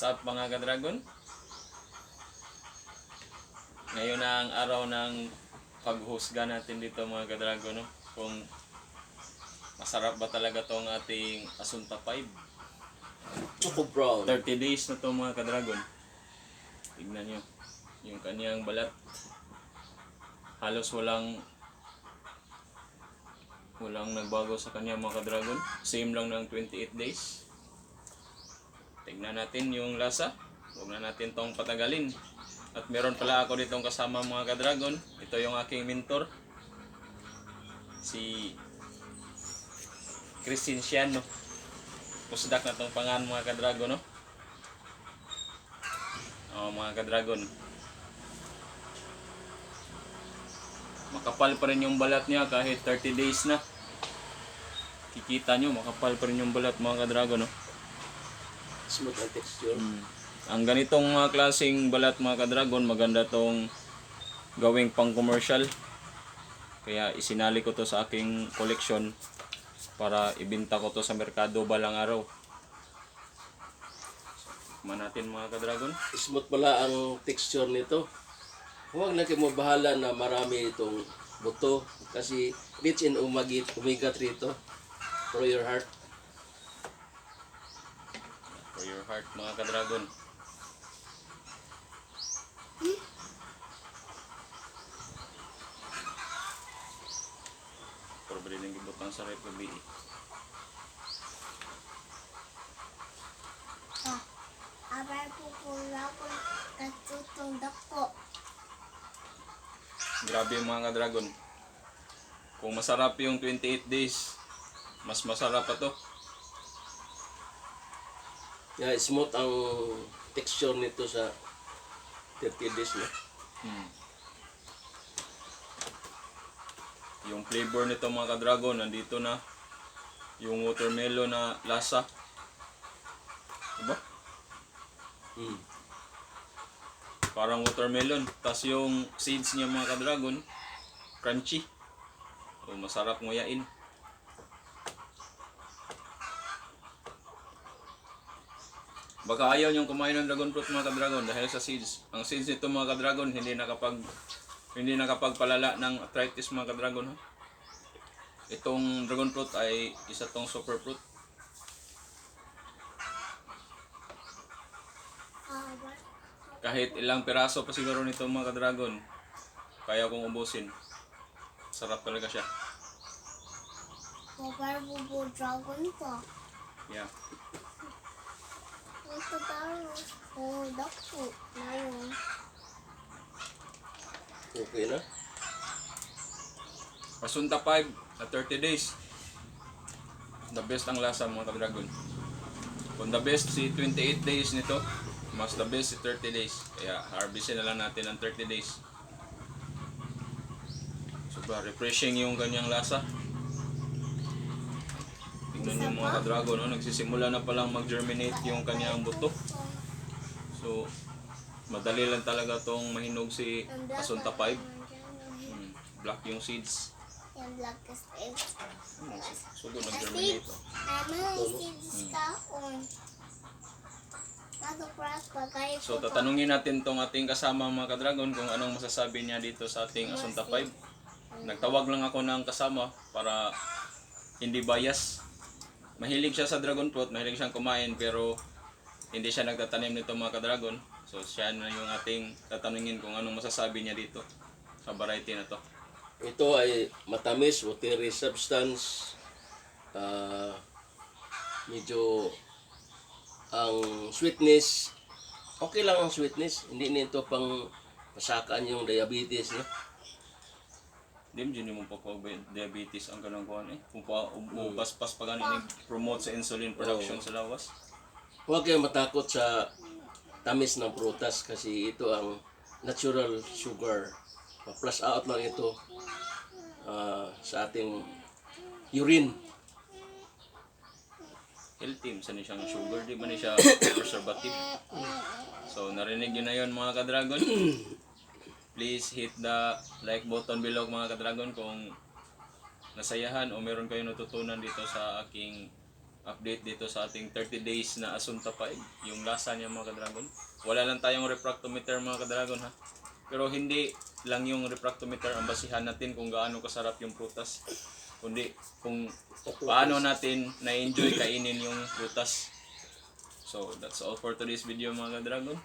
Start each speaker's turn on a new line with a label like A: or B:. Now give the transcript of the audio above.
A: What's up mga ka-dragon? Ngayon na ang araw ng paghusga natin dito mga ka-dragon, no? Kung masarap ba talaga tong ating Asunta 5.
B: Choco brown.
A: 30 days na to mga ka-dragon. Tignan nyo yung kaniyang balat. Halos walang nagbago sa kanya mga ka-dragon. Same lang ng 28 days. Tignan natin yung lasa. Huwag na natin tong patagalin. At meron pala ako ditong kasama mga ka-dragon. Ito yung aking mentor. Si Christine Sian, no? Pusdak na tong pangan mga ka-dragon, no? Mga ka-dragon. Makapal pa rin yung balat niya kahit 30 days na. Kikita nyo, makapal pa rin yung balat mga ka-dragon, no?
B: Smooth ang texture.
A: Ang ganitong mga klaseng balat mga ka-dragon, maganda tong gawing pang commercial. Kaya isinali ko to sa aking koleksyon para ibenta ko to sa merkado balang araw. Tikman natin mga ka-dragon.
B: Smooth pala ang texture nito. Huwag na kayo mabahala na marami itong buto kasi rich in omega 3 ito. For your heart.
A: For your heart mga ka-dragon. Probably lang gibutang sa rep gabi.
C: Abay po pula ko katutong dako.
A: Grabe mga ka-dragon. Kung masarap yung 28 days, mas masarap pa to.
B: Yeah, smooth ang texture nito sa 30 days na.
A: Yung flavor nito mga ka-dragon, nandito na. Yung watermelon na lasa. Diba? Parang watermelon. Tapos yung seeds niya mga ka-dragon, crunchy. So, masarap nguyain. Baka ayaw niyong kumain ng dragon fruit mga ka-dragon dahil sa seeds. Ang seeds nito mga ka-dragon hindi nakapagpalala ng arthritis mga ka-dragon. Ha? Itong dragon fruit ay isa tong super fruit. Kahit ilang piraso pa siguro nito mga ka-dragon, kaya kong ubusin. Sarap talaga siya.
C: Abay po dragon pa.
A: Yeah.
C: Ito tayo. Oh, dako. Ngayon.
B: Okay na?
A: Asunta 5 at 30 days. The best ang lasa mga ka-dragon. Kung the best si 28 days nito, mas the best si 30 days. Kaya harvestin na lang natin ang 30 days. Super refreshing yung kanyang lasa. Tingnan niyo mga ka-dragon, no? Nagsisimula na palang mag-germinate yung kanyang buto. So, madali lang talaga tong mahinog si Asunta 5. Black yung seeds.
C: Yung black is
A: Sugo nag-germinate.
C: seeds kaon. Nagpras pa kayo.
A: So, tatanungin natin tong ating kasama mga ka-dragon kung anong masasabi niya dito sa ating Asunta 5. Nagtawag lang ako ng kasama para hindi bias. Mahilig siya sa dragon fruit, mahilig siyang kumain pero hindi siya nagtatanim nito mga ka-dragon. So, siya na yung ating tatanungin kung anong masasabi niya dito sa variety na to.
B: Ito ay matamis, watery substance. Medyo ang sweetness, okay lang ang sweetness. Hindi nito pang pasakaan yung diabetes. No?
A: Hindi mo pa ko diabetes ang kanang kuhan eh. Kung pa paspas pa ganin promote sa insulin production sa lawas.
B: Huwag kayong matakot sa tamis ng prutas kasi ito ang natural sugar. Pa-flush out lang ito sa ating urine.
A: Healthy, sa ni siyang sugar, di ba ni siya preservative. So, narinig yun na yun mga ka-dragon. Please hit the like button below mga ka-dragon kung nasayahan o meron kayong natutunan dito sa aking update dito sa ating 30 days na Asunta 5, yung lasa niya mga ka-dragon. Wala lang tayong refractometer mga ka-dragon ha. Pero hindi lang yung refractometer ang basihan natin kung gaano kasarap yung prutas, kundi kung paano natin na-enjoy kainin yung prutas. So that's all for today's video mga ka-dragon.